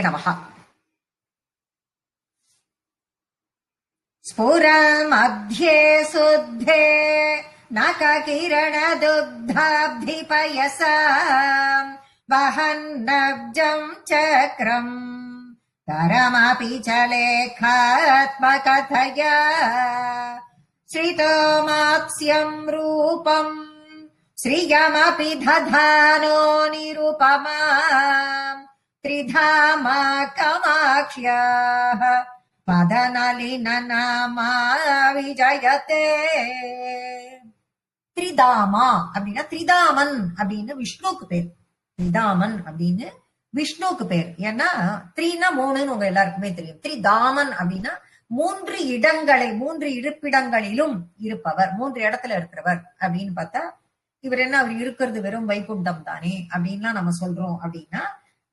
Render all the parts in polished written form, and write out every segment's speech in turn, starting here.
நமஹ. ஸ்புரமத்யே சுத்தே நககிரணதுக்தாப்திபயசா வஹன்னப்ஜம் சக்ரம் தரமபி ச லேகாத்மகதயா ஸ்ரிதோ மாத்ஸ்யம் ரூபம் ஸ்ரீயமபி ததானோ நிருபமாம் த்ரிதாமா கமாக்ஷ்யாஹ பதநலின நாமா விஜயதே. த்ரிதாமா அப்படின்னா த்ரிதாமன் அப்படின்னு விஷ்ணுக்கு பேர். த்ரிதாமன் அப்படின்னு விஷ்ணுக்கு பேர். ஏன்னா த்ரீனா மூணுன்னு உங்க எல்லாருக்குமே தெரியும். த்ரிதாமன் அப்படின்னா மூன்று இருப்பிடங்களிலும் இருப்பவர், மூன்று இடத்துல இருக்கிறவர் அப்படின்னு பார்த்தா இவர் என்ன, அவர் இருக்கிறது வெறும் வைகுண்டம் தானே அப்படின்லாம் நம்ம சொல்றோம். அப்படின்னா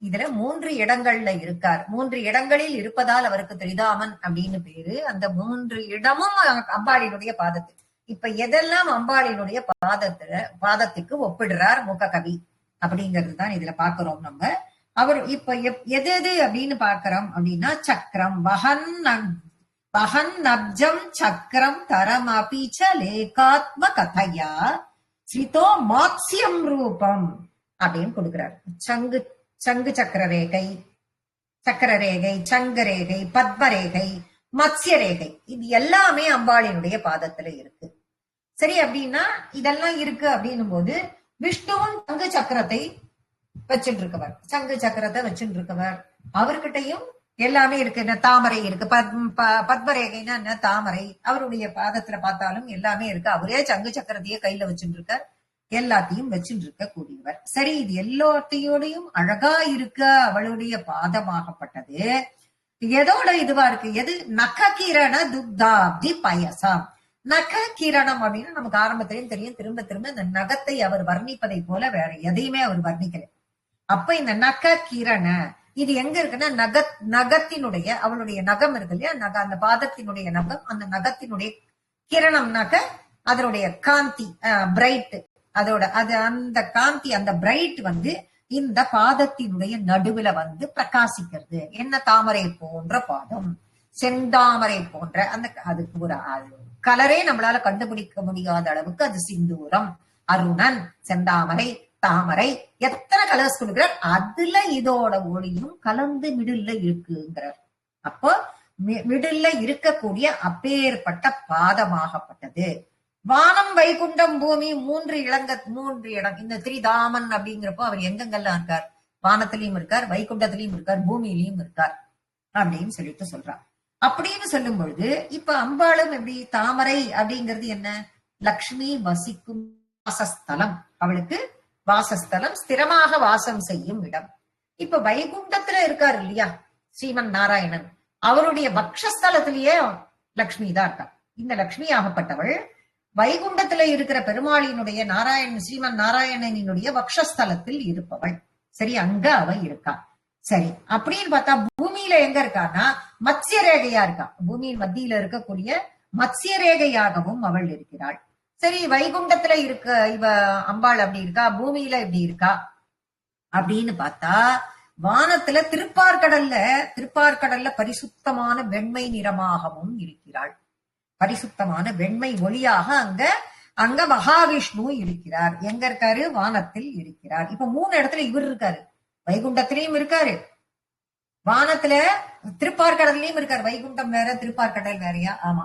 இதுல மூன்று இடங்கள்ல இருக்கார். மூன்று இடங்களில் இருப்பதால் அவருக்கு திரிதாமன் அப்படின்னு பேரு. அந்த மூன்று இடமும் அம்பாளினுடைய பாதத்துக்கு. இப்ப எதெல்லாம் அம்பாளினுடைய பாதத்துக்கு ஒப்பிடுறார் மூக்ககவி அப்படிங்கிறது தான் இதுல பாக்குறோம் நம்ம. அவர் இப்ப எது அப்படின்னு பாக்குறோம் அப்படின்னா சக்கரம், வஹன் நப்ஜம் சக்கரம் தரம் அபீச்ச லேகாத்ம கதையா ஸ்ரிதோ மாத்ஸ்யம் ரூபம் அப்படின்னு கொடுக்கிறார். சங்கு சக்கரரேகை, சங்கரேகை, பத்மரேகை, மத்ஸ்ய ரேகை, இது எல்லாமே அம்பாளினுடைய பாதத்துல இருக்கு. சரி, அப்படின்னா இதெல்லாம் இருக்கு அப்படின்னும் போது விஷ்ணுவும் சங்கு சக்கரத்தை வச்சுட்டு இருக்கவர், அவர்கிட்டையும் எல்லாமே இருக்கு. என்ன தாமரை இருக்கு, பத்மரேகைன்னா என்ன தாமரை, அவருடைய பாதத்துல பார்த்தாலும் எல்லாமே இருக்கு. அவரே சங்கு சக்கரத்தையே கையில வச்சுட்டு இருக்கார், எல்லாத்தையும் வச்சுட்டு இருக்க கூடியவர். சரி, இது எல்லாத்தையோடையும் அழகா இருக்க அவளுடைய பாதமாகப்பட்டது எதோட இதுவா இருக்கு? எது? நககிரண துக்தாப்தி பயசாம். நககிரணம் அப்படின்னா நமக்கு ஆரம்பத்திலையும் தெரியும், திரும்ப இந்த நகத்தை அவர் வர்ணிப்பதை போல வேற எதையுமே அவர் வர்ணிக்கல. அப்ப இந்த நககிரண இது எங்க இருக்குன்னா நகத்தினுடைய, அவளுடைய நகம் இருக்கு இல்லையா, அந்த பாதத்தினுடைய நகம், அந்த நகத்தினுடைய கிரணம்னாக்க அதனுடைய காந்தி, பிரைட், அந்த காந்தி, அந்த பிரைட் இந்த பாதத்தினுடைய நடுவுல பிரகாசிக்கிறது. என்ன? தாமரை போன்ற பாதம், செந்தாமரை போன்ற அந்த, அதுக்கு ஒரு கலரே நம்மளால கண்டுபிடிக்க முடியாத அளவுக்கு அது சிந்தூரம், அருணன், செந்தாமரை, தாமரை, எத்தனை கலர்ஸ் கொடுக்கிறார். அதுல இதோட ஒளியும் கலந்து மிடில்ல இருக்குங்கிறார். அப்போ மிடில்ல இருக்கக்கூடிய அப்பேற்பட்ட பாதமாகப்பட்டது. வானம், வைகுண்டம், பூமி, மூன்று இடம். இந்த திரிதாமன் அப்படிங்கிறப்போ அவர் எங்கெங்கெல்லாம் இருக்கார்? வானத்திலையும் இருக்கார், வைகுண்டத்திலையும் இருக்கார், பூமியிலையும் இருக்கார் அப்படின்னு சொல்லிட்டு சொல்றார். அப்படின்னு சொல்லும் பொழுது இப்ப அம்பாளும் எப்படி? தாமரை அப்படிங்கிறது என்ன? லக்ஷ்மி வசிக்கும் வாசஸ்தலம், அவளுக்கு வாசஸ்தலம், ஸ்திரமாக வாசம் செய்யும் இடம். இப்ப வைகுண்டத்துல இருக்காரு இல்லையா ஸ்ரீமன் நாராயணன், அவருடைய வக்ஷஸ்தலத்திலேயே லக்ஷ்மி தான் இருக்கா. இந்த லக்ஷ்மி ஆகப்பட்டவள் வைகுண்டத்துல இருக்கிற பெருமாளினுடைய ஸ்ரீமன் நாராயணனினுடைய வக்ஷஸ்தலத்தில் இருப்பவள். சரி, அங்க அவ இருக்கா. சரி, அப்படின்னு பார்த்தா பூமியில எங்க இருக்கான்னா மத்ஸ்ய ரேகையா இருக்கா. பூமியின் மத்தியில இருக்கக்கூடிய மத்ஸ்ய ரேகையாகவும் அவள் இருக்கிறாள். சரி, வைகுண்டத்துல இருக்க இவ அம்பாள் அப்படி இருக்கா, பூமியில எப்படி இருக்கா அப்படின்னு பார்த்தா வானத்துல திருப்பார்கடல்ல பரிசுத்தமான வெண்மை நிறமாகவும் இருக்கிறாள். பரிசுத்தமான வெண்மை ஒளியாக அங்க மகாவிஷ்ணு இருக்கிறார். எங்க இருக்காரு? வானத்தில் இருக்கிறார். இப்ப 3 இடத்துல இவர் இருக்காரு. வைகுண்டத்திலையும் இருக்காரு, வானத்துல திருப்பார்கடல்லையும் இருக்காரு. வைகுண்டம் வேற, திருப்பார்கடல் வேறையா? ஆமா,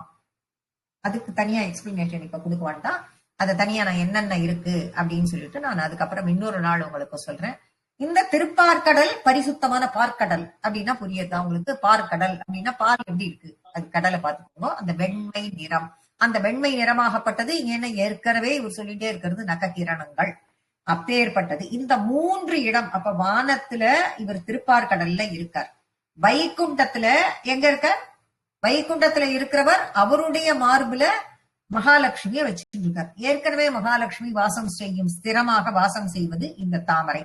அதுக்கு தனியா எக்ஸ்பிளனேஷன் இப்ப கொடுக்க வேண்டாம். அதை தனியா நான் என்னென்ன இருக்கு அப்படின்னு சொல்லிட்டு நான் அதுக்கப்புறம் இன்னொரு நாள் உங்களுக்கு சொல்றேன். இந்த திருப்பார்கடல் பரிசுத்தமான பார்க்கடல் அப்படின்னா புரியுதா உங்களுக்கு? பார்க்கடல் அப்படின்னா பால் எப்படி இருக்கு, அது கடலை பார்த்துக்கோங்க. அந்த வெண்மை நிறம், அந்த வெண்மை நிறமாகப்பட்டது ஏன்னா ஏற்கனவே இவர் சொல்லிட்டே இருக்கிறது நககிரணங்கள், அப்பேற்பட்டது இந்த 3 இடம். அப்ப வானத்துல இவர் திருப்பார்கடல்ல இருக்கார். வைகுண்டத்துல எங்க இருக்கார்? வைகுண்டத்துல இருக்கிறவர் அவருடைய மார்புல மகாலட்சுமியை வச்சுட்டு இருக்கார். ஏற்கனவே மகாலட்சுமி வாசம் செய்யும், ஸ்திரமாக வாசம் செய்வது இந்த தாமரை.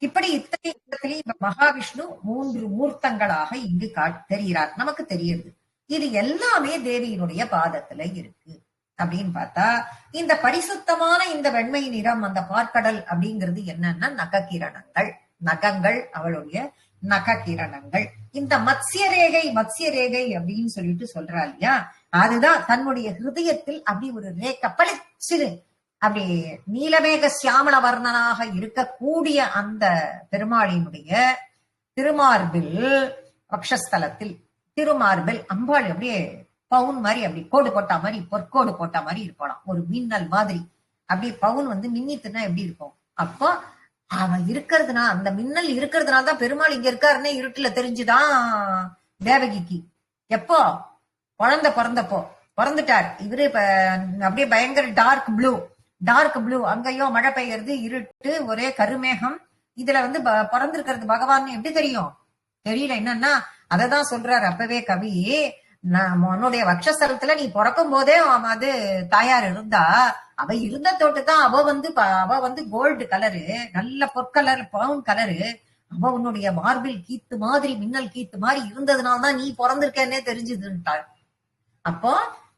இப்படி இத்தனை இடத்திலே மகாவிஷ்ணு 3 மூர்த்தங்களாக இங்கு தெரிகிறார். நமக்கு தெரியுது இது எல்லாமே தேவியினுடைய பாதத்துல இருக்கு. அப்படின்னு பார்த்தா இந்த பரிசுத்தமான இந்த வெண்மை நிறம், அந்த பார்க்கடல் அப்படிங்கிறது என்னன்னா நககிரணங்கள், நகங்கள், அவளுடைய நக கிரணங்கள். இந்த மத்ய ரேகை அப்படின்னு சொல்லிட்டு சொல்றா இல்லையா, அதுதான் தன்னுடைய ஹிருதயத்தில் அப்படி ஒரு ரேக பளிச்சிரு அப்படி நீலமேக சியாமள வர்ணனாக இருக்கக்கூடிய அந்த பெருமாளினுடைய திருமார்பில், வக்ஷஸ்தலத்தில் திருமார்பில் அம்பாள் அப்படியே பவுன் மாதிரி அப்படி கோடு போட்டா மாதிரி, பொற்கோடு போட்டா மாதிரி இருப்பாளாம், ஒரு மின்னல் மாதிரி. அப்படி பவுன் மின்னித்துனா எப்படி இருக்கும்? அப்போ அவன் இருக்கிறதுனா, அந்த மின்னல் இருக்கிறதுனால தான் பெருமாள் இங்க இருக்காருன்னே இருட்டுல தெரிஞ்சுதான் தேவகிக்கு. எப்போ குழந்தை பிறந்துட்டார் இவரு, அப்படியே பயங்கர டார்க் ப்ளூ, அங்கேயோ மழை பெய்யறது, இருட்டு, ஒரே கருமேகம். இதுல பிறந்திருக்கிறது பகவான் எப்படி தெரியும்? தெரியல. என்னன்னா அததான் சொல்றாரு அப்பவே கவி, உன்னுடைய வக்ஷஸ்தலத்துல நீ பிறக்கும் போதே அது தாயார் இருந்தா, அவ இருந்த தோட்டத்தான் அவ கோல்டு கலரு, நல்ல பொற்கலர், பவுன் கலரு. அவ உன்னுடைய மார்பில் கீத்து மாதிரி, மின்னல் கீத்து மாதிரி இருந்ததுனால்தான் நீ பிறந்திருக்கேன்னே தெரிஞ்சுதுன்ட்டாள். அப்போ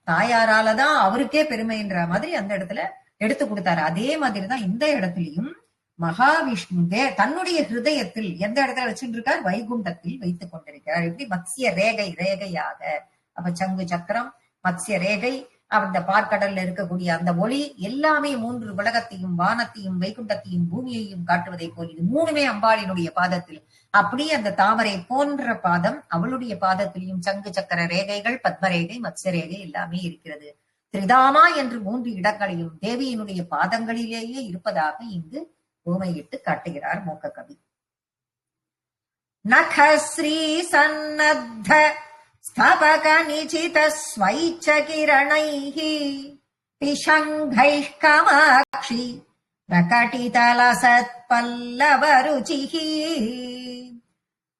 தாயாராலதான் அவருக்கே பெருமைன்ற மாதிரி அந்த இடத்துல எடுத்து கொடுத்தாரு. அதே மாதிரிதான் இந்த இடத்துலயும் மகாவிஷ்ணு தன்னுடைய ஹிருதயத்தில் எந்த இடத்துல வச்சுட்டு இருக்கார்? வைகுண்டத்தில் வைத்துக் கொண்டிருக்கிறார். எப்படி? மத்ய ரேகையாக. அப்ப சங்கு சக்கரம், மத்ய ரேகை, அந்த பார்க்கடல்ல இருக்கக்கூடிய அந்த ஒளி எல்லாமே மூன்று உலகத்தையும், வானத்தையும், வைகுண்டத்தையும், பூமியையும் காட்டுவதை போல் இது மூணுமே அம்பாளினுடைய பாதத்தில். அப்படியே அந்த தாமரை போன்ற பாதம் அவளுடைய பாதத்திலையும் சங்கு சக்கர ரேகைகள், பத்மரேகை, மத்ய ரேகை எல்லாமே இருக்கிறது. திரிதாமா என்று 3 இடங்களையும் தேவியினுடைய பாதங்களிலேயே இருப்பதாக இங்கு பூமையிட்டு காட்டுகிறார் மூக்க கவி. நகஸ்ரீ சன்னத்த ஸ்தபக நிஜித ஸ்வைச்ச கிரணைஹ பிஷங்கைஹ கமாக்ஷி பிரகடிதலசத் பல்லவ ருச்சிஹ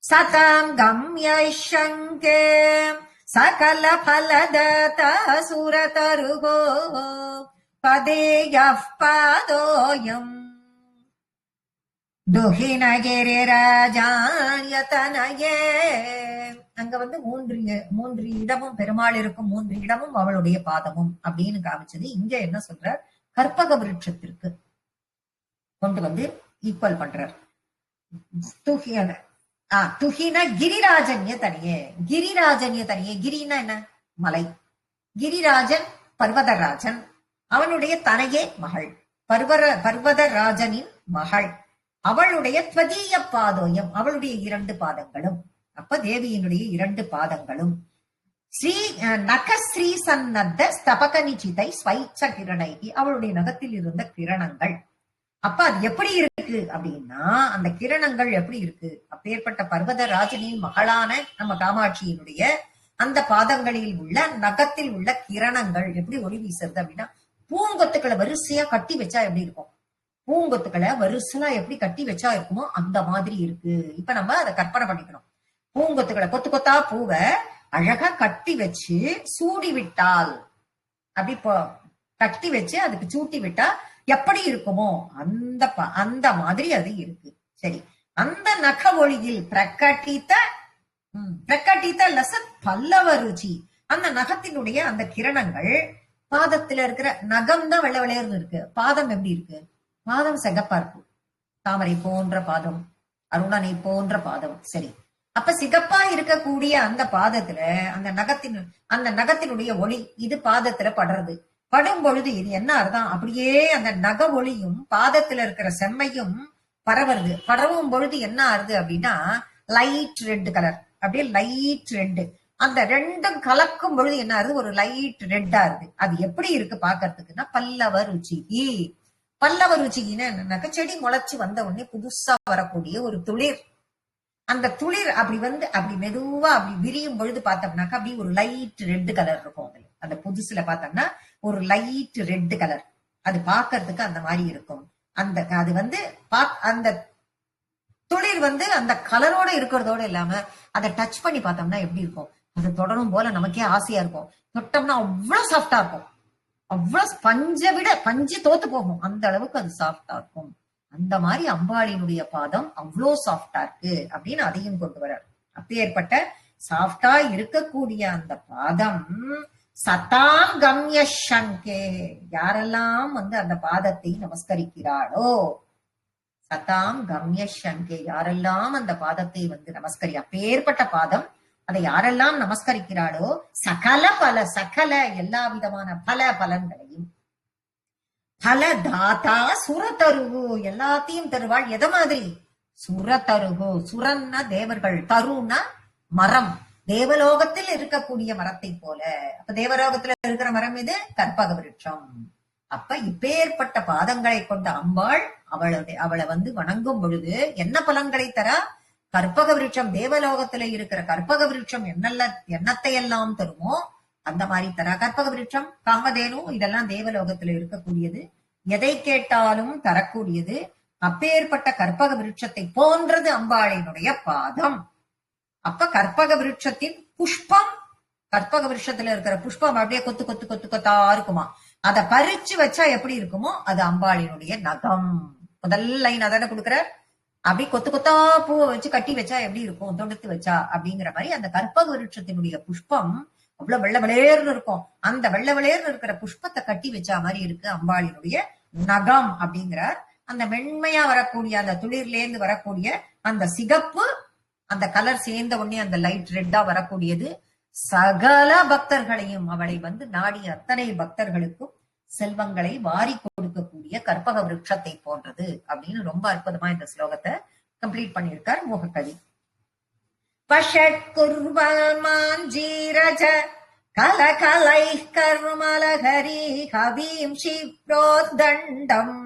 சதாம் கம்யஷங்கே சகல பலதத சுரதருகோ பதேயஃ பாதோயம் துஹினகிரிராஜாயதனயே. அங்க மூன்று இடமும் பெருமாள் இருக்கும், 3 இடமும் அவளுடைய பாதமும் அப்படின்னு காமிச்சது. இங்க என்ன சொல்றார்? கற்பக விருட்சத்திற்கு கொண்டு ஈக்குவல் பண்றார். துஹின கிரிராஜன்ய தனியே. கிரினா என்ன? மலை. கிரிராஜன் பர்வதராஜன், அவனுடைய தனையே மகள், பர்வதராஜனின் மகள். அவளுடைய துவதீய பாதோயம், அவளுடைய 2 பாதங்களும். அப்ப தேவியினுடைய 2 பாதங்களும் ஸ்ரீ நகஸ்ரீ சன்னத்த ஸ்தபக நிச்சிதை ஸ்வைச்ச கிரணைகி, அவளுடைய நகத்தில் இருந்த கிரணங்கள். அப்ப அது எப்படி இருக்கு அப்படின்னா, அந்த கிரணங்கள் எப்படி இருக்கு? அப்பேற்பட்ட பர்வதராஜனின் மகளான நம்ம காமாட்சியினுடைய அந்த பாதங்களில் உள்ள நகத்தில் உள்ள கிரணங்கள் எப்படி ஒளி வீசுறது அப்படின்னா, பூங்கொத்துக்களை வரிசையா கட்டி வச்சா எப்படி இருக்கும்? பூங்கொத்துக்களை வரிசையா எப்படி கட்டி வச்சா இருக்குமோ அந்த மாதிரி இருக்கு. இப்ப நம்ம அதை கற்பனை பண்ணிக்கணும். பூங்கொத்துக்களை கொத்து கொத்தா பூவை அழகா கட்டி வச்சு சூடி விட்டால், அப்படி கட்டி வச்சு அதுக்கு சூட்டி விட்டா எப்படி இருக்குமோ அந்த மாதிரி அது இருக்கு. சரி, அந்த நக ஒளியில் பிரகட்டித்த லசத் பல்லவ ருச்சி, அந்த நகத்தினுடைய அந்த கிரணங்கள் பாதத்துல இருக்கிற நகம் தான் வெள்ளை வெள்ளையர்னு இருக்கு. பாதம் எப்படி இருக்கு? பாதம் சிகப்பா இருக்கு. தாமரை போன்ற பாதம், அருணனை போன்ற பாதம். சரி, அப்ப சிகப்பா இருக்கக்கூடிய அந்த பாதத்துல அந்த நகத்தினுடைய ஒளி இது பாதத்துல படுறது. படும் பொழுது இது என்ன அர்த்தம்? அப்படியே அந்த நக ஒளியும் பாதத்துல இருக்கிற செம்மையும் பரவும் பொழுது என்ன ஆறுது அப்படின்னா, லைட் ரெட் கலர், அப்படியே லைட் ரெட். அந்த ரெண்டும் கலக்கும் பொழுது என்ன ஆறுது? ஒரு லைட் ரெட்டா இருக்கு. அது எப்படி இருக்கு பாக்கிறதுக்குன்னா, பல்லவ ருச்சிகி. பல்லவ ருச்சிகின்னா என்னன்னாக்க, செடி முளைச்சு வந்த உடனே புதுசா வரக்கூடிய ஒரு துளிர். அந்த துளிர் அப்படி மெதுவா அப்படி விரியும் பொழுது பார்த்தோம்னாக்கா அப்படி ஒரு லைட் ரெட் கலர் இருக்கும். அந்த புதுசுல பார்த்தோம்னா ஒரு லைட் ரெட் கலர். அது பாக்கிறதுக்கு அந்த மாதிரி இருக்கும். அது அந்த துளிர் அந்த கலரோட இருக்கிறதோட இல்லாம அதை டச் பண்ணி பார்த்தோம்னா எப்படி இருக்கும்? அது தொடரும் போல நமக்கே ஆசையா இருக்கும். தொட்டோம்னா அவ்வளவு சாஃப்டா இருக்கும். அவ்வளவு பஞ்சு தோத்து போகும், அந்த அளவுக்கு அது சாஃப்டா இருக்கும். அந்த மாதிரி அம்பாளினுடைய பாதம் அவ்வளோ சாஃப்டா இருக்கு அப்படின்னு அதையும் கொண்டு வர்றார். அப்பேற்பட்ட சாஃப்டா இருக்கக்கூடிய அந்த பாதம் சதாம் கம்ய சங்கே, யாரெல்லாம் அந்த பாதத்தை நமஸ்கரிக்கிறாளோ, சதாம் கம்ய சங்கே, யாரெல்லாம் அந்த பாதத்தை வந்து அப்பேற்பட்ட பாதம், அதை யாரெல்லாம் நமஸ்கரிக்கிறாளோ சகல எல்லா விதமான பலன்களையும், பலதாதா சுரதருகு, எல்லாத்தையும் தருவாள். எத மாதிரி? சுரதருகு, சுரன்னா தேவர்கள், தருன்னா மரம், தேவலோகத்தில் இருக்கக்கூடிய மரத்தை போல. அப்ப தேவலோகத்துல இருக்கிற மரம் இது கற்பக விருட்சம். அப்ப இப்பேற்பட்ட பாதங்களை கொண்ட அம்பாள் அவளை வந்து வணங்கும் பொழுது என்ன பலன்களை தரா? கற்பக விருட்சம், தேவலோகத்துல இருக்கிற கற்பக விருட்சம் எண்ணத்தை எல்லாம் தருமோ அந்த மாதிரி தரா. கற்பக விருட்சம், காமதேனு, இதெல்லாம் தேவலோகத்துல இருக்கக்கூடியது, எதை கேட்டாலும் தரக்கூடியது. அப்பேற்பட்ட கற்பக விருட்சத்தை போன்றது அம்பாளினுடைய பாதம். அப்ப கற்பக விருட்சத்தின் புஷ்பம், கற்பக விருட்சத்துல இருக்கிற புஷ்பம் அப்படியே கொத்து கொத்து கொத்து கொத்தா இருக்குமா, அதை பறிச்சு வச்சா எப்படி இருக்குமோ அது அம்பாளினுடைய நகம். முதல் லைன் அதான கொடுக்குற, அப்படி கொத்து கொத்தா பூவை வச்சு கட்டி வச்சா எப்படி இருக்கும், தொடுத்து வச்சா அப்படிங்கிற மாதிரி அந்த கற்பக விருட்சத்தினுடைய புஷ்பம் அவ்வளவு வெள்ள விளையர்னு இருக்கும். அந்த வெள்ள விளையர்னு இருக்கிற புஷ்பத்தை கட்டி வச்சா மாதிரி இருக்கு அம்பாளினுடைய நகம் அப்படிங்கிறார். அந்த மென்மையா வரக்கூடிய அந்த துளிர்லேந்து வரக்கூடிய அந்த சிகப்பு, அந்த கலர் சேர்ந்த உடனே அந்த லைட் ரெட்டா வரக்கூடியது சகல பக்தர்களையும், அவளை வந்து நாடிய அத்தனை பக்தர்களுக்கும் செல்வங்களை வாரி கொடுக்கக்கூடிய கற்பக விருட்சத்தை போன்றது அப்படின்னு ரொம்ப அற்புதமா இந்த ஸ்லோகத்தை கம்ப்ளீட் பண்ணியிருக்கார் மோககவி. பஷட் குர்வமாஞ்சீரஜ கலகலை கர்மலஹரி ஹவீம் ஷிப்ரோதண்டம்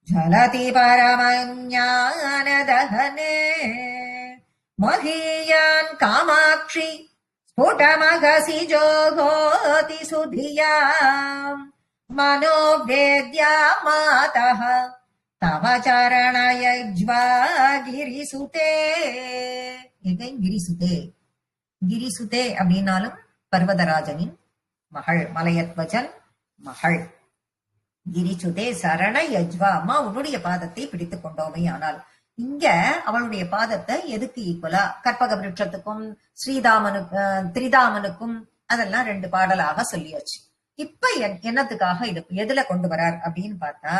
ஜலதி பரமஞானதஹனே மஹீயான் காமாட்சி ஸ்புடமகசி ஜோகோதி சுதியாம் மனோவேத்யா மாதः தவ சரணயஜ்வா கிரிசுதே. கிரிசுதே, கிரிசுதே அப்படின்னாலும் பர்வதராஜனின் மகள், மலையத்வஜன் மகள். கிரிசுதே சரண யஜ்வா, அம்மா உன்னுடைய பாதத்தை பிடித்துக் கொண்டோமே. ஆனால் இங்க அவளுடைய பாதத்தை எதுக்கு ஈக்குவலா? கற்பக விருட்சத்துக்கும் திரிதாமனுக்கும் அதெல்லாம் ரெண்டு பாடலாக சொல்லியாச்சு. இப்ப என்னத்துக்காக இது எதுல கொண்டு வரார் அப்படின்னு பார்த்தா,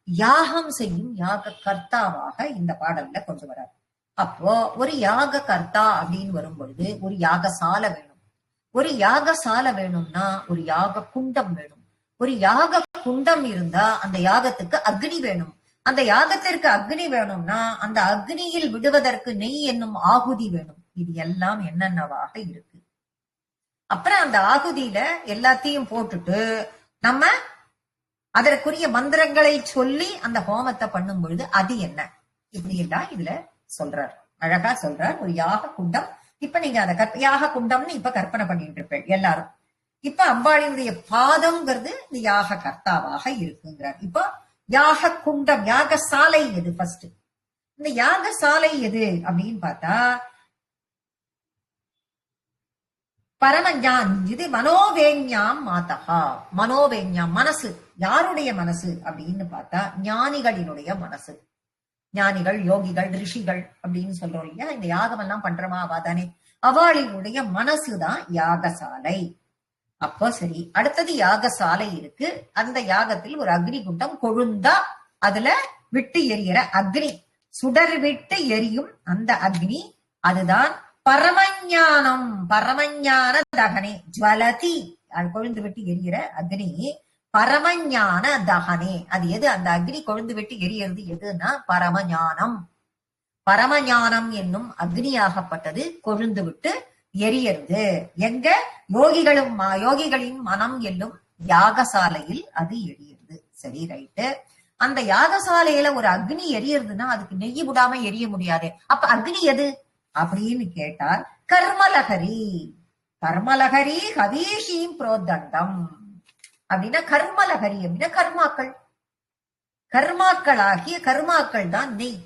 யாகம் செய்யும் யாக கர்த்தாவாக இந்த பாடல்ல கொண்டு வரார். அப்போ ஒரு யாக கர்த்தா அப்படின்னு வரும் பொழுது ஒரு யாகசாலை வேணும். ஒரு யாகசாலை வேணும்னா ஒரு யாக குண்டம் வேணும். ஒரு யாக குண்டம் இருந்தா அந்த யாகத்துக்கு அக்னி வேணும். அந்த யாகத்திற்கு அக்னி வேணும்னா அந்த அக்னியில் விடுவதற்கு நெய் என்னும் ஆகுதி வேணும். இது எல்லாம் என்னென்னவாக இருக்கு. அப்புறம் அந்த ஆகுதியில எல்லாத்தையும் போட்டுட்டு நம்ம அதற்குரிய மந்திரங்களை சொல்லி அந்த ஹோமத்தை பண்ணும் பொழுது அது என்ன, இப்படி எல்லாம் இதுல சொல்றார், அழகா சொல்றார். ஒரு யாக குண்டம், இப்ப நீங்க அந்த யாக குண்டம்னு இப்ப கற்பனை பண்ணிட்டு இருப்பேன் எல்லாரும். இப்ப அம்பாளியுடைய பாதம்ங்கிறது இந்த யாக கர்த்தாவாக இருக்குங்கிறார். இப்போ யாக குண்டம், யாக சாலை எது? ஃபர்ஸ்ட் இந்த யாக சாலை எது அப்படின்னு பார்த்தா பரமஞான், இது மனோவேஞ்ஞாம் மாதா. மனோவேஞ்ஞாம் மனசு, யாருடைய மனசு அப்படின்னு பார்த்தா ஞானிகளினுடைய மனசு. ஞானிகள், யோகிகள், ரிஷிகள் அப்படின்னு சொல்றோம் இல்லையா, இந்த யாகம் எல்லாம் பண்றமா அவாதானே, அவளினுடைய மனசுதான் யாகசாலை. அப்போ சரி, அடுத்தது யாகசாலை இருக்கு. அந்த யாகத்தில் ஒரு அக்னி குண்டம் கொழுந்தா அதுல விட்டு எரியிற அக்னி, சுடர் விட்டு எரியும் அந்த அக்னி, அதுதான் பரமஞானம். பரமஞான தகனே ஜுவலதி, அது கொழுந்து விட்டு எரியிற அக்னி பரமஞான தகனே. அது எது? அந்த அக்னி கொழுந்து விட்டு எரியறது எதுன்னா பரமஞானம். பரமஞானம் என்னும் அக்னியாகப்பட்டது கொழுந்து விட்டு எரியறது எங்க? யோகிகளின் மனம் என்னும் யாகசாலையில் அது எரியறது. சரி, ரைட்டு. அந்த யாகசாலையில ஒரு அக்னி எரியறதுன்னா அதுக்கு நெய் விடாம எரிய முடியாது. அப்ப அக்னி எது அப்படின்னு கேட்டால் கர்மலகரி. கர்மலகரி ஹவீஷீம் புரோதண்டம் அப்படின்னா கர்மலகரி அப்படின்னா கர்மாக்கள். கர்மாக்களாகிய கர்மாக்கள் தான் நெய்.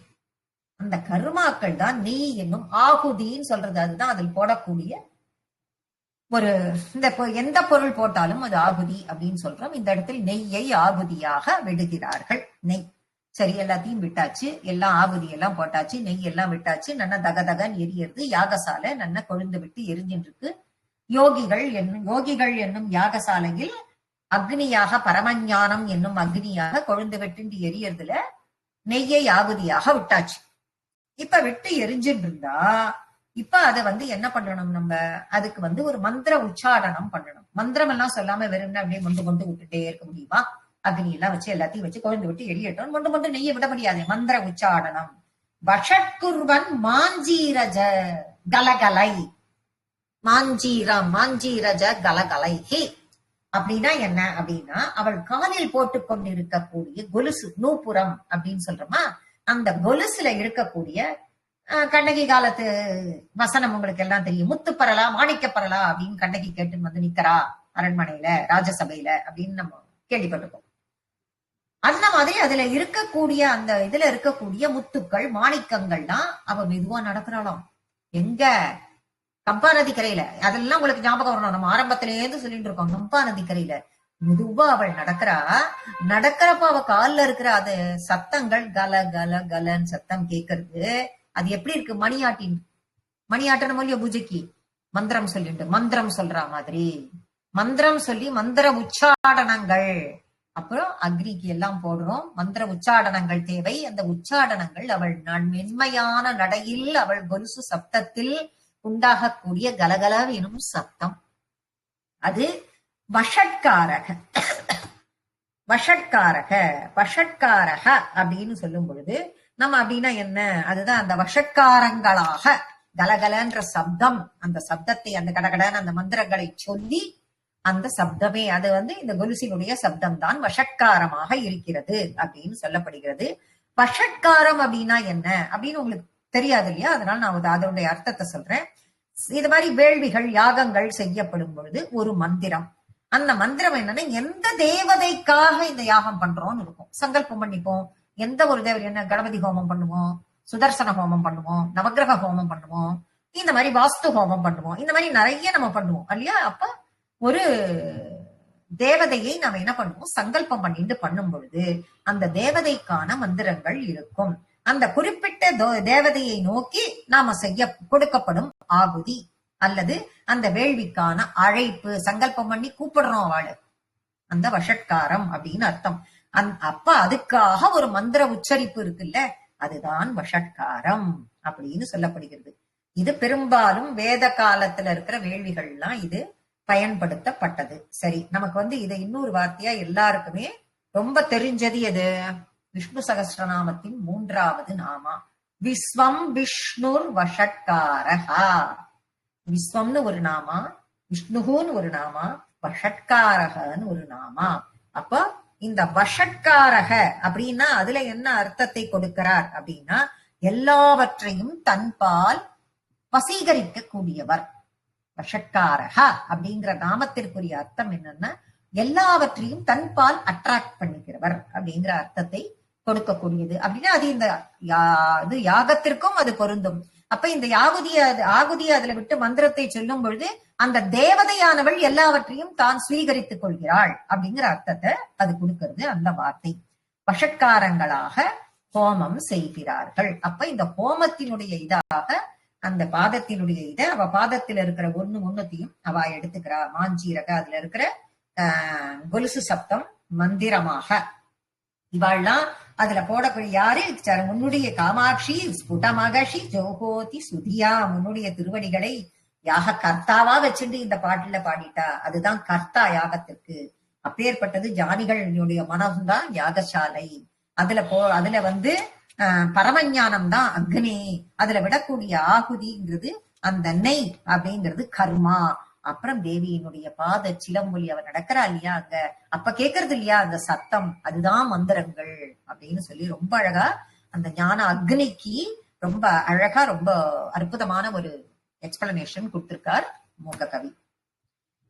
அந்த கர்மாக்கள் தான் நெய் என்னும் ஆகுதின்னு சொல்றது. அதுதான் அதில் போடக்கூடிய ஒரு, இந்த எந்த பொருள் போட்டாலும் அது ஆகுதி அப்படின்னு சொல்றோம். இந்த இடத்தில் நெய்யை ஆகுதியாக விடுகிறார்கள். நெய் சரி, எல்லாத்தையும் விட்டாச்சு, எல்லாம் ஆகுதி எல்லாம் போட்டாச்சு, நெய் எல்லாம் விட்டாச்சு, நன்ன தகதகன் எரியறது. யாகசாலை நன்ன கொழுந்து விட்டு எரிஞ்சின்னு இருக்கு. யோகிகள் என்னும் யாகசாலையில் அக்னியாக பரமஞானம் என்னும் அக்னியாக கொழுந்து விட்டு எரியறதுல நெய்யை ஆகுதியாக விட்டாச்சு. இப்ப விட்டு எரிஞ்சுட்டு இருந்தா இப்ப அதை என்ன பண்ணணும், நம்ம அதுக்கு ஒரு மந்திர உச்சாடனம் பண்ணணும். மந்திரம் எல்லாம் சொல்லாம வெறும் அப்படியே கொண்டு விட்டுட்டே இருக்க முடியுமா? அக்னி எல்லாம் வச்சு எல்லாத்தையும் வச்சு குழந்து விட்டு எரியட்டும், கொண்டு நெய்யை விட முடியாது. மந்திர உச்சாடனம். வஷட்குர்வன் மாஞ்சீரஜ கலகலை. மாஞ்சீரஜ கலகலை அப்படின்னா என்ன அப்படின்னா, அவள் காலில் போட்டு கொண்டு இருக்கக்கூடிய கொலுசு, நூப்புரம் அப்படின்னு சொல்றோமா, அந்த கொலுசுல இருக்கக்கூடிய கண்ணகி காலத்து வசனம் உங்களுக்கு எல்லாம் தெரியும். முத்துப்பரலா மாணிக்கப்பரலா அப்படின்னு கண்ணகி கேட்டு நிக்கிறா அரண்மனையில ராஜசபையில அப்படின்னு நம்ம கேள்விப்பட்டிருக்கோம். அந்த மாதிரி அதுல இருக்கக்கூடிய அந்த இதுல இருக்கக்கூடிய முத்துக்கள் மாணிக்கங்கள்லாம் அவ மெதுவா நடக்கிறாளாம். எங்க? கம்பா நதி கரையில. அதெல்லாம் உங்களுக்கு ஞாபகம் வரணும், நம்ம ஆரம்பத்திலேருந்து சொல்லிட்டு இருக்கோம். கம்பா நதி கரையில மெதுவா அவள் நடக்கிறப்ப அவ கால்ல இருக்கிற அது சத்தங்கள் கல கல கலன்னு சத்தம் கேட்கறது. அது எப்படி இருக்கு? மணியாட்டணும் இல்லையோ பூஜைக்கு மந்திரம் சொல்லிட்டு மந்திரம் சொல்ற மாதிரி மந்திரம் சொல்லி மந்திர உச்சாடனங்கள். அப்புறம் அக்னிக்கு எல்லாம் போடுறோம். மந்திர உச்சாடனங்கள் தேவை. அந்த உச்சாடனங்கள் அவள் மென்மையான நடையில் அவள் கொலுசு சப்தத்தில் உண்டாகக்கூடிய கலகல எனும் சப்தம். அது வஷட்காரக. வஷட்காரக அப்படின்னு சொல்லும் பொழுது நம்ம அப்படின்னா என்ன? அதுதான் அந்த வஷட்காரங்களாக கலகலன்ற சப்தம். அந்த சப்தத்தை அந்த கடகடன்னு அந்த மந்திரங்களை சொல்லி அந்த சப்தமே அது இந்த கொலுசினுடைய சப்தம் தான் வஷட்காரமாக இருக்கிறது அப்படின்னு சொல்லப்படுகிறது. வஷட்காரம் அப்படின்னா என்ன அப்படின்னு உங்களுக்கு தெரியாது இல்லையா? அதனால நான் அதனுடைய அர்த்தத்தை சொல்றேன். இது மாதிரி வேள்விகள் யாகங்கள் செய்யப்படும் பொழுது ஒரு மந்திரம், அந்த மந்திரம் என்னன்னா எந்த தேவதைக்காக இந்த யாகம் பண்றோம்னு இருக்கும். சங்கல்பம் பண்ணிப்போம். எந்த ஒரு தேவதை, என்ன கணபதி ஹோமம் பண்ணுவோம், சுதர்சன ஹோமம் பண்ணுவோம், நவகிரக ஹோமம் பண்ணுவோம், இந்த மாதிரி வாஸ்து ஹோமம் பண்ணுவோம், இந்த மாதிரி நிறைய நம்ம பண்ணுவோம் இல்லையா? அப்ப ஒரு தேவதையை நம்ம என்ன பண்ணுவோம், சங்கல்பம் பண்ணிட்டு பண்ணும் பொழுது அந்த தேவதைக்கான மந்திரங்கள் இருக்கும். அந்த குறிப்பிட்ட தேவதையை நோக்கி நாம செய்ய கொடுக்கப்படும் ஆகுதி அல்லது அந்த வேள்விக்கான அழைப்பு, சங்கல்பம் பண்ணி கூப்பிடுறோம் அவளு, அந்த வஷட்காரம் அப்படின்னு அர்த்தம். அப்ப அதுக்காக ஒரு மந்திர உச்சரிப்பு இருக்குல்ல, அதுதான் வஷட்காரம் அப்படின்னு சொல்லப்படுகிறது. இது பெரும்பாலும் வேத காலத்துல இருக்கிற வேள்விகள்லாம் இது பயன்படுத்தப்பட்டது. சரி, நமக்கு இது இன்னொரு வார்த்தையா எல்லாருக்குமே ரொம்ப தெரிஞ்சது எது? விஷ்ணு சகஸ்ரநாமத்தின் 3வது நாமா விஸ்வம் விஷ்ணுர் வஷட்காரஹா. விஸ்வம்னு ஒரு நாமா, விஷ்ணுன்னு ஒரு நாமா, வஷட்காரகன்னு ஒரு நாமா. அப்ப இந்த வஷட்காரக அப்படின்னா அதுல என்ன அர்த்தத்தை கொடுக்கிறார் அப்படின்னா, எல்லாவற்றையும் தன்பால் வசீகரிக்க கூடியவர். வஷட்காரக அப்படிங்கிற நாமத்திற்குரிய அர்த்தம் என்னன்னா, எல்லாவற்றையும் தன்பால் அட்ராக்ட் பண்ணிக்கிறவர் அப்படிங்கிற அர்த்தத்தை கொடுக்கக்கூடியது. அப்படின்னா அது இந்த யாகத்திற்கும் அது பொருந்தும். அப்ப இந்த ஆகுதிய அதுல விட்டு மந்திரத்தை சொல்லும் பொழுது அந்த தேவதையானவள் எல்லாவற்றையும் தான் ஸ்வீகரித்துக் கொள்கிறாள் அப்படிங்கிற அர்த்தத்தை அது கொடுக்கிறது அந்த வார்த்தை. வஷட்காரங்களாக ஹோமம் செய்கிறார்கள். அப்ப இந்த ஹோமத்தினுடைய இதாக அந்த பாதத்தினுடைய அவ பாதத்துல இருக்கிற ஒண்ணுத்தையும் அவ எடுத்துக்கிறா. மாஞ்சீரக அதுல இருக்கிற கொலுசு சப்தம் மந்திரமாக இவாள்லாம் அதுல போடக்கூடிய யாரு? உன்னுடைய காமாட்சி ஸ்புடமகஷி ஜோகோதி சுதியா, உன்னுடைய திருவடிகளை யாக கர்த்தாவா வச்சுட்டு இந்த பாட்டுல பாடிட்டா. அதுதான் கர்த்தா யாகத்திற்கு. அப்பேற்பட்டது ஜானிகளுடைய மனம்தான் யாகசாலை. அதுல பரமஞானம் தான் அக்னி. அதுல விடக்கூடிய ஆகுதிங்கிறது அந்த நெய் அப்படிங்கிறது கர்மா. அப்புறம் தேவியினுடைய பாத சிலம்பொலி அவர் நடக்கிறா இல்லையா அங்க, அப்ப கேட்கறது இல்லையா அந்த சத்தம், அதுதான் மந்திரங்கள் அப்படின்னு சொல்லி ரொம்ப அழகா அந்த ஞான அக்னிக்கு ரொம்ப அழகா ரொம்ப அற்புதமான ஒரு எக்ஸ்பிளனேஷன் கொடுத்திருக்கார் மூக கவி.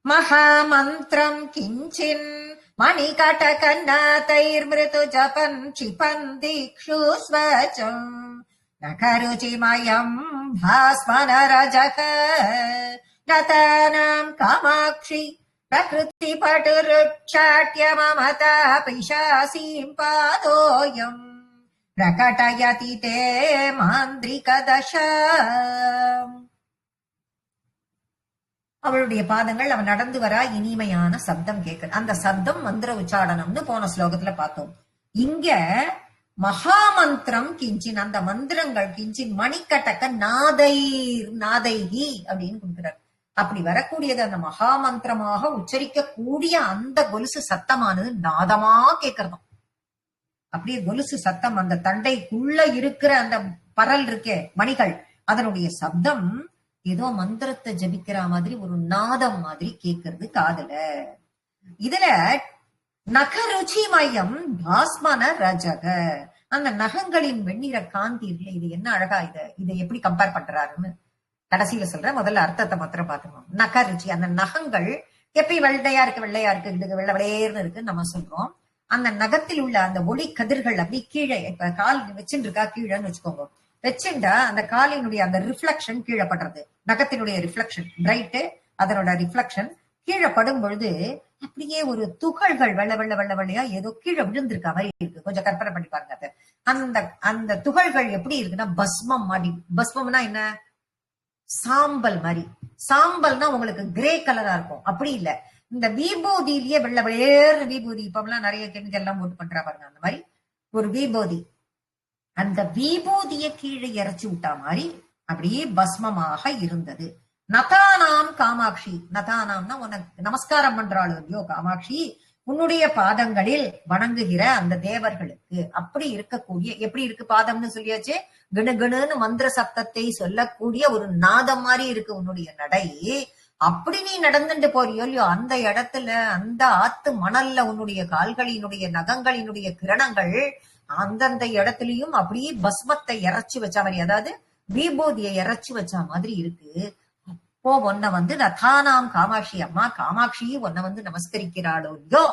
மகாமந்திரம் கிஞ்சின் மணிகட கண்ணாதைர் மிருது ஜபன் க்ஷிபன் தீக்ஷு ஸ்வச்சம் நகருச்சிமயம் பாஸ்மனரஜக நதானாம் காமாட்சி பிரகிருதி பட்டுருட்சாட்ய மமதா பிசாசீம் பாதோயம் பிரகடயதி தே மாந்திரிக தசா. அவளுடைய பாதங்கள் அவன் நடந்து வரா இனிமையான சப்தம் கேட்குது. அந்த சப்தம் மந்திர உச்சாடனம்னு போன ஸ்லோகத்துல பார்த்தோம். இங்க மகாமந்திரம் கிஞ்சின், அந்த மந்திரங்கள் கிஞ்சின் மணிக்கட்டக்க நாதைகி அப்படின்னு கொடுக்கிறார். அப்படி வரக்கூடியது அந்த மகாமந்திரமாக உச்சரிக்க கூடிய அந்த கொலுசு சத்தமானது நாதமா கேட்கறதும். அப்படியே கொலுசு சத்தம், அந்த தண்டைக்குள்ள இருக்கிற அந்த பரல் இருக்கே மணிகள், அதனுடைய சப்தம் ஏதோ மந்திரத்தை ஜபிக்கிற மாதிரி ஒரு நாதம் மாதிரி கேட்கறது காதுல. இதுல நகருச்சி மையம் பாஸ்மன ரஜக, அந்த நகங்களின் வெண்ணிற காந்தி இல்ல, இது என்ன அழகா இதை எப்படி கம்பேர் பண்றாருன்னு கடைசியில சொல்ற. முதல்ல அர்த்தத்தை மாத்திரம் பார்த்துக்கணும். நகருச்சி, அந்த நகங்கள் எப்பயும் வெள்ளையா இருக்கு, இதுக்கு வெள்ளை வெளையர்னு இருக்கு நம்ம சொல்றோம். அந்த நகத்தில் உள்ள அந்த ஒளி கதிர்கள் அப்படி கீழே, இப்ப கால் வச்சுட்டு இருக்கா கீழேன்னு வச்சுக்கோங்க, வச்சுட்டா அந்த காலினுடைய அந்த ரிஃப்ளெக்ஷன் கீழே படுறது, நகத்தினுடைய ரிஃப்ளெக்ஷன் பிரைட்டு, அதனோட ரிஃப்ளெக்ஷன் கீழே படும் பொழுது அப்படியே ஒரு துகள்கள் வெள்ளையா ஏதோ கீழே விழுந்திருக்க மாதிரி இருக்கு. கொஞ்சம் கற்பனை பண்ணி பாருங்க. அந்த அந்த துகள்கள் எப்படி இருக்குன்னா பஸ்மம் மாதிரி. பஸ்மம்னா என்ன? சாம்பல் மாதிரி. சாம்பல்னா உங்களுக்கு கிரே கலரா இருக்கும், அப்படி இல்ல. இந்த விபூதியிலேயே வெள்ளையேறு விபூதி, இப்பெல்லாம் நிறைய கெமிக்கல் எல்லாம் போட்டு பண்றா பாருங்க, அந்த மாதிரி ஒரு விபூதி. அந்த விபூதிய கீழே இறைச்சி விட்டா மாதிரி அப்படியே பஸ்மமாக இருந்தது. நதானாம் காமாட்சி, நதானாம்னா உனக்கு நமஸ்காரம் பண்றாளோ இல்லையோ காமாட்சி, உன்னுடைய பாதங்களில் வணங்குகிற அந்த தேவர்களுக்கு அப்படி இருக்கக்கூடிய, எப்படி இருக்கு பாதம்னு சொல்லியாச்சு, கணு மந்திர சப்தத்தை சொல்லக்கூடிய ஒரு நாதம் மாதிரி இருக்கு உன்னுடைய நடை. அப்படி நீ நடந்துட்டு போறியோ இல்லையோ, அந்த இடத்துல அந்த ஆத்து மணல்ல உன்னுடைய கால்களினுடைய நகங்களினுடைய கிரணங்கள் அந்தந்த இடத்துலயும் அப்படியே பஸ்மத்தை இறைச்சி வச்ச மாதிரி, அதாவது விபூதியை இறைச்சி வச்ச மாதிரி இருக்கு. அப்போ உன்னை நதானாம் காமாட்சி, அம்மா காமாட்சி உன்னை நமஸ்கரிக்கிறாளோ இல்லையோ,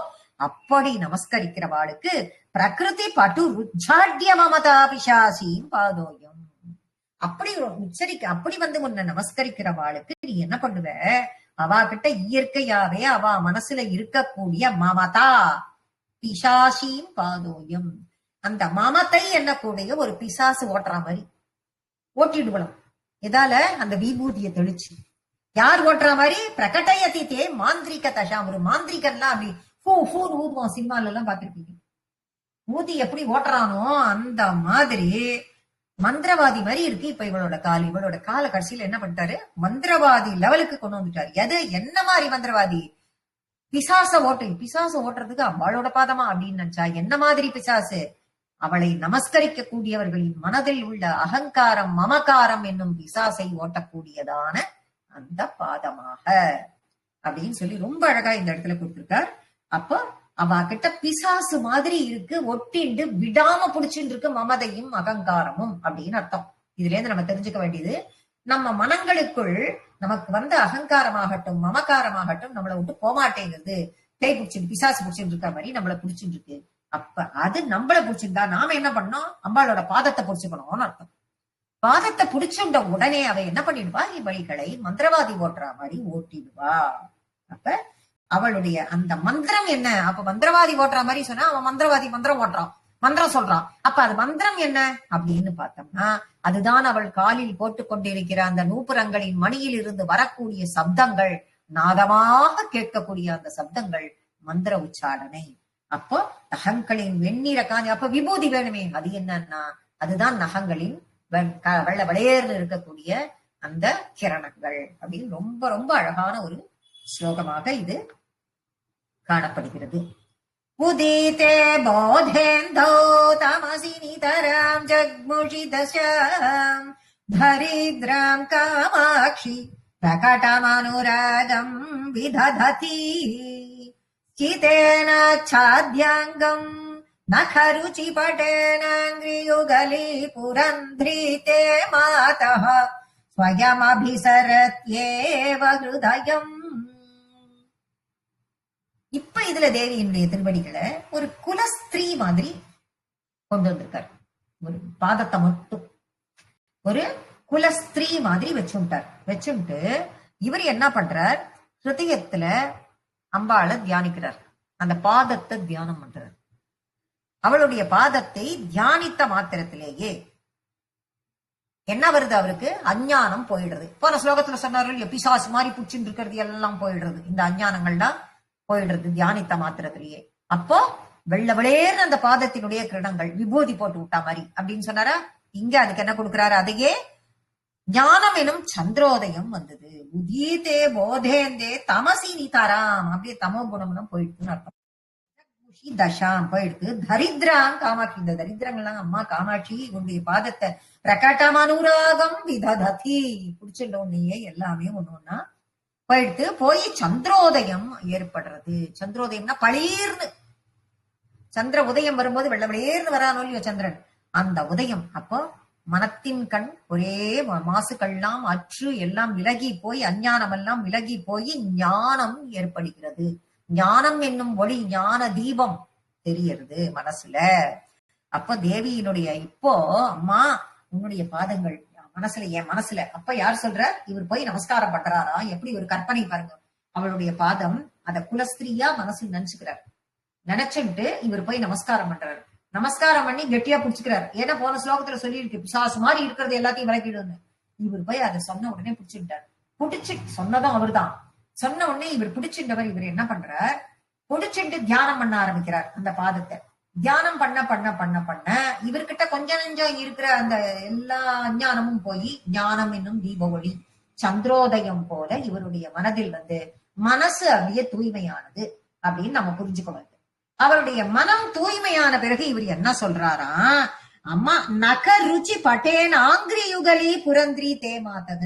அப்படி நமஸ்கரிக்கிறவாளுக்கு பிரகிருதி பட்டு ருஜாட்ய மமதா பிசாசியும் பாதோயம். அப்படி உச்சரிக்க, அப்படி உன்னை நமஸ்கரிக்கிறவாளுக்கு நீ என்ன பண்ணுவ, அவா கிட்ட இயற்கையாவே அவ மனசுல இருக்கக்கூடிய மமதா பிசாசியும் பாதோயம், அந்த மமத்தை என்னக்கூடிய ஒரு பிசாசு ஓட்டுற மாதிரி ஓட்டிடுவலாம். எதால? அந்த விபூதியை தெளிச்சு. யார் ஓட்டுற மாதிரி? பிரகடயத்தித்தே மாந்திரிக தஷாம், ஒரு மாந்திரிகன்லாம் அப்படி ஊதுவான், சினிமால எல்லாம் பாத்திருப்பீங்க. ஊதி எப்படி ஓட்டுறானோ அந்த மாதிரி மந்திரவாதி மாதிரி இருக்கு இப்ப இவளோட கால். இவளோட கால கடைசியில என்ன பண்ணிட்டாரு, மந்திரவாதி லெவலுக்கு கொண்டு வந்துட்டாரு. எது என்ன மாதிரி மந்திரவாதி? பிசாச ஓட்டுறதுக்கு அவளோட பாதமா அப்படின்னு நினைச்சா, என்ன மாதிரி பிசாசு? அவளை நமஸ்கரிக்க கூடியவர்களின் மனதில் உள்ள அகங்காரம் மமகாரம் என்னும் பிசாசை ஓட்டக்கூடியதான அந்த பாதமாக அப்படின்னு சொல்லி ரொம்ப அழகா இந்த இடத்துல கொடுத்திருக்கார். அப்ப அவ கிட்ட பிசாசு மாதிரி இருக்கு, ஒட்டிண்டு விடாம புடிச்சுட்டு இருக்கு மமதையும் அகங்காரமும் அப்படின்னு அர்த்தம். இதுல இருந்து நம்ம தெரிஞ்சுக்க வேண்டியது, நம்ம மனங்களுக்குள் நமக்கு அகங்காரமாகட்டும் மமகாரமாகட்டும் நம்மளை விட்டு போமாட்டேங்கிறது. பேய் பிடிச்சிட்டு பிசாசு பிடிச்சிட்டு இருக்க மாதிரி நம்மளை பிடிச்சிட்டு இருக்கு. அப்ப அது நம்மள பிடிச்சிருந்தா நாம என்ன பண்ணோம், அம்பாளோட பாதத்தை பிடிச்சுக்கணும்னு அர்த்தம். பாதத்தை பிடிச்சுட்ட உடனே அவ என்ன பண்ணிடுவா, இவழிகளை மந்திரவாதி ஓட்டுற மாதிரி ஓட்டிடுவா. அப்ப அவளுடைய அந்த மந்திரம் என்ன? அப்ப மந்திரவாதி ஓட்டுற மாதிரி சொன்னா அவன் மந்திரவாதி மந்திரம் ஓட்டுறான், மந்திரம் சொல்றான். அப்ப அது மந்திரம் என்ன அப்படின்னு பார்த்தோம்னா, அதுதான் அவள் காலில் போட்டுக் கொண்டிருக்கிற அந்த நூப்புரங்களின் மணியில் இருந்து வரக்கூடிய சப்தங்கள், நாதமாக கேட்கக்கூடிய அந்த சப்தங்கள் மந்திர உச்சாரணை. அப்போ நகங்களின் வெண்ணிற காந்தி, அப்ப விபூதி வேணுமே, அது என்னன்னா அதுதான் நகங்களின் வெள்ள விளையேறு இருக்கக்கூடிய அந்த கிரணங்கள் அப்படின்னு ரொம்ப ரொம்ப அழகான ஒரு ஸ்லோகமாக இது காணப்படுகிறது. உதிதே போதேந்தோ தமசி நிதராம் ஜக்முஷி தசாம் தரித்ராம் காமாட்சி பிரகடமனுராகம் விதததி சிதேன சாத்யாங்கம் நகருச்சி பட்டேனாங்கிரியுகலி புரந்திரிதே மாதः ஸ்வயமபிசரத்யேவ ஹ்ருதயம். இப்ப இதுல தேவியினுடைய திருவடிகளை ஒரு குலஸ்திரீ மாதிரி கொண்டு வந்திருக்காரு. ஒரு பாதத்தை மட்டும் ஒரு குலஸ்திரீ மாதிரி வச்சுட்டு இவர் என்ன பண்றார், ஹிருதயத்துல அம்பாளை தியானிக்கிறார், அந்த பாதத்தை தியானம் பண்றார். அவளுடைய பாதத்தை தியானித்த மாத்திரத்திலேயே என்ன வருது, அவருக்கு அஞ்ஞானம் போயிடுறது. போன ஸ்லோகத்துல சொன்னார்கள், பிசாசு மாதிரி புடிச்சுட்டு இருக்கிறது எல்லாம் போயிடுறது, இந்த அஞ்ஞானங்கள்லாம் போயிடுறது தியானித்த மாத்திரத்திலேயே. அப்போ வெள்ள விளையர்னு அந்த பாதத்தினுடைய கிரணங்கள் விபூதி போட்டு விட்டா மாதிரி அப்படின்னு சொன்னாரா. இங்க அதுக்கு என்ன கொடுக்கிறாரு, அதையே ஞானம் எனும் சந்திரோதயம் வந்தது. உதீதே போதேந்தே தமசி நிதாராம், அப்படியே தமோ குணம்லாம் போயிடுதுன்னு அர்த்தம். தசாம் போயிடுது. தரித்திராம் காமாட்சி, இந்த தரித்திரங்கள்லாம் அம்மா காமாட்சி உன்னுடைய பாதத்தை பிரகட்டமனுராகம் விதததி, பிடிச்சிட்டோன்னையே எல்லாமே ஒண்ணு ஒண்ணா போயிடுத்து. போய் சந்திரோதயம் ஏற்படுறது. சந்திரோதயம்னா பளீர்னு சந்திர உதயம் வரும்போது வெள்ள வெளியேர்னு வரானோ இல்லையோ சந்திரன், அந்த உதயம். அப்போ மனத்தின் கண் ஒரே மாசுக்கள்லாம் அற்று எல்லாம் விலகி போய் அஞ்ஞானம் எல்லாம் விலகி போய் ஞானம் ஏற்படுகிறது. ஞானம் என்னும் ஒளி ஞான தீபம் தெரியறது மனசுல. அப்ப தேவியினுடைய இப்போ அம்மா உன்னுடைய பாதங்கள் மனசுல, என் மனசுல. அப்ப யார் சொல்ற, இவர் போய் நமஸ்காரம் பண்றாரா, எப்படி ஒரு கற்பனை பாருங்க. அவளுடைய பாதம் அத குலஸ்திரியா மனசுல நினைச்சுக்கிறார். நினைச்சுட்டு இவர் போய் நமஸ்காரம் பண்றாரு. நமஸ்காரம் பண்ணி கெட்டியா பிடிச்சுக்கிறார். ஏன்னா போன ஸ்லோகத்துல சொல்லியிருக்கு பிசாசு மாதிரி இருக்கிறது எல்லாத்தையும் விளக்கிடுன்னு. இவர் போய் அதை சொன்ன உடனே பிடிச்சுட்டார். பிடிச்சு சொன்னதும் அவர் தான். சொன்ன உடனே இவர் பிடிச்சின்றவர் இவர் என்ன பண்றார், பிடிச்சிட்டு தியானம் பண்ண ஆரம்பிக்கிறார் அந்த பாதத்தை. தியானம் பண்ண பண்ண பண்ண பண்ண இவர்கிட்ட கொஞ்சம் நெஞ்சம் இருக்கிற அந்த எல்லா அஞ்ஞானமும் போய் ஞானம் என்னும் தீப ஒளி சந்திரோதயம் போல இவருடைய மனதில் வந்து மனசு அப்படியே தூய்மையானது அப்படின்னு நம்ம புரிஞ்சுக்கணும். அவருடைய மனம் தூய்மையான பிறகு இவர் என்ன சொல்றாரா, அம்மா நக ருச்சி பட்டேன் ஆங்கிரி யுகலி புரந்திரி தேமாதக.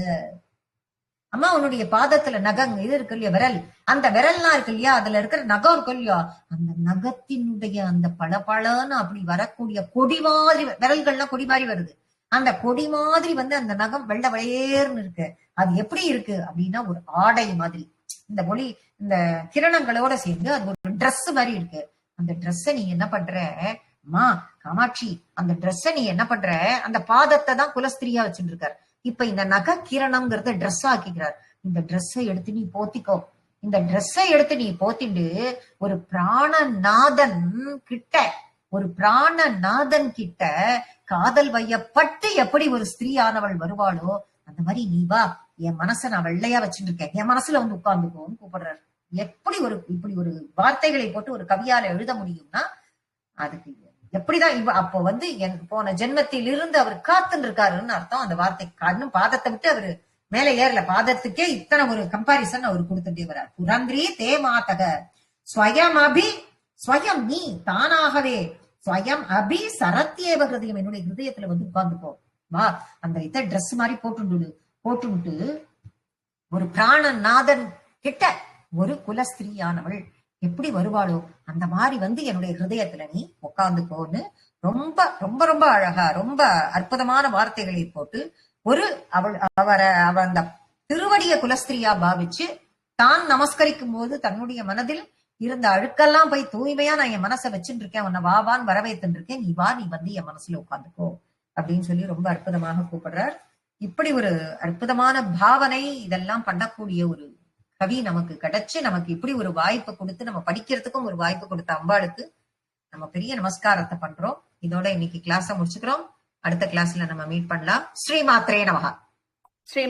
அம்மா உன்னுடைய பாதத்துல நகம் இது இருக்கு இல்லையா, விரல், அந்த விரல்லாம் இருக்கு இல்லையா, அதுல இருக்கிற நகம் இருக்கு இல்லையா, அந்த நகத்தினுடைய அந்த பளபளன்னு அப்படி வரக்கூடிய கொடி மாதிரி, விரல்கள்லாம் கொடி மாதிரி வருது, அந்த கொடி மாதிரி வந்து அந்த நகம் வெள்ள வளையேர்னு இருக்கு. அது எப்படி இருக்கு அப்படின்னா ஒரு ஆடை மாதிரி, இந்த ஒளி இந்த கிரணங்களோட சேர்ந்து அது ஒரு ட்ரெஸ் மாதிரி இருக்கு. அந்த ட்ரெஸ்ஸ நீ என்ன பண்ற அம்மா காமாட்சி, அந்த ட்ரெஸ்ஸ நீ என்ன பண்ற, அந்த பாதத்தை தான் குலஸ்திரியா வச்சுட்டு இருக்காரு. இப்ப இந்த நக கிரணம்ங்கிறத ட்ரெஸ் ஆக்கிக்கிறார். இந்த ட்ரெஸ்ஸை எடுத்து நீ போத்திக்கோ, இந்த ட்ரெஸ்ஸை எடுத்து நீ போத்திண்டு ஒரு பிராணநாதன் கிட்ட, ஒரு பிராணநாதன் கிட்ட காதல் வையப்பட்டு எப்படி ஒரு ஸ்திரீ ஆனவள் வருவாளோ அந்த மாதிரி நீ வா, என் மனசை நான் வெள்ளையா வச்சுட்டு இருக்கேன், என் மனசுல வந்து உட்கார்ந்துக்கோன்னு கூப்பிடுறாரு. எப்படி ஒரு இப்படி ஒரு வார்த்தைகளை போட்டு ஒரு கவியால எழுத முடியும்னா அதுக்கு எப்படிதான் அப்போ வந்து போன ஜென்மத்தில் இருந்து அவர் காத்துன்னு இருக்காருன்னு அர்த்தம். அந்த வார்த்தை இன்னும் பாதத்தை விட்டு அவரு மேல ஏறல, பாதத்துக்கே இத்தனை ஒரு கம்பாரிசன் அவர் கொடுத்துட்டே வர்றார். புரந்திரி தேமாதக ஸ்வயம் அபி, ஸ்வயம் நீ தானாகவே, ஸ்வயம் அபி சரத்தியேவ ஹிருதயம், என்னுடைய ஹிருதயத்துல வந்து உட்கார்ந்துப்போ வா, அந்த இத ட்ரெஸ் மாதிரி போட்டுட்டு ஒரு பிராணநாதன் கிட்ட ஒரு குலஸ்திரீயானவள் எப்படி வருவாளோ அந்த மாதிரி வந்து என்னுடைய ஹிருதயத்துல நீ உட்கார்ந்துக்கோன்னு ரொம்ப ரொம்ப ரொம்ப அழகா ரொம்ப அற்புதமான வார்த்தைகளை போட்டு ஒரு அவ அந்த திருவடிய குலஸ்திரியா பாவிச்சு தான் நமஸ்கரிக்கும் போது தன்னுடைய மனதில் இருந்த அழுக்கெல்லாம் போய் தூய்மையா நான் என் மனசை வச்சுட்டு இருக்கேன், உன்னை வாவான்னு வரவேத்துட்டு இருக்கேன், நீ வா, நீ வந்து என் மனசுல உட்காந்துக்கோ அப்படின்னு சொல்லி ரொம்ப அற்புதமாக கூப்பிடுறார். இப்படி ஒரு அற்புதமான பாவனை இதெல்லாம் பண்ணக்கூடிய ஒரு கவி நமக்கு கிடைச்சு, நமக்கு இப்படி ஒரு வாய்ப்பு கொடுத்து நம்ம படிக்கிறதுக்கும் ஒரு வாய்ப்பு கொடுத்த அம்பாளுக்கு நம்ம பெரிய நமஸ்காரத்தை பண்றோம். இதோட இன்னைக்கு கிளாஸ முடிச்சுக்கிறோம். அடுத்த கிளாஸ்ல நம்ம மீட் பண்ணலாம். ஸ்ரீ மாத்ரே நமஹ. ஸ்ரீ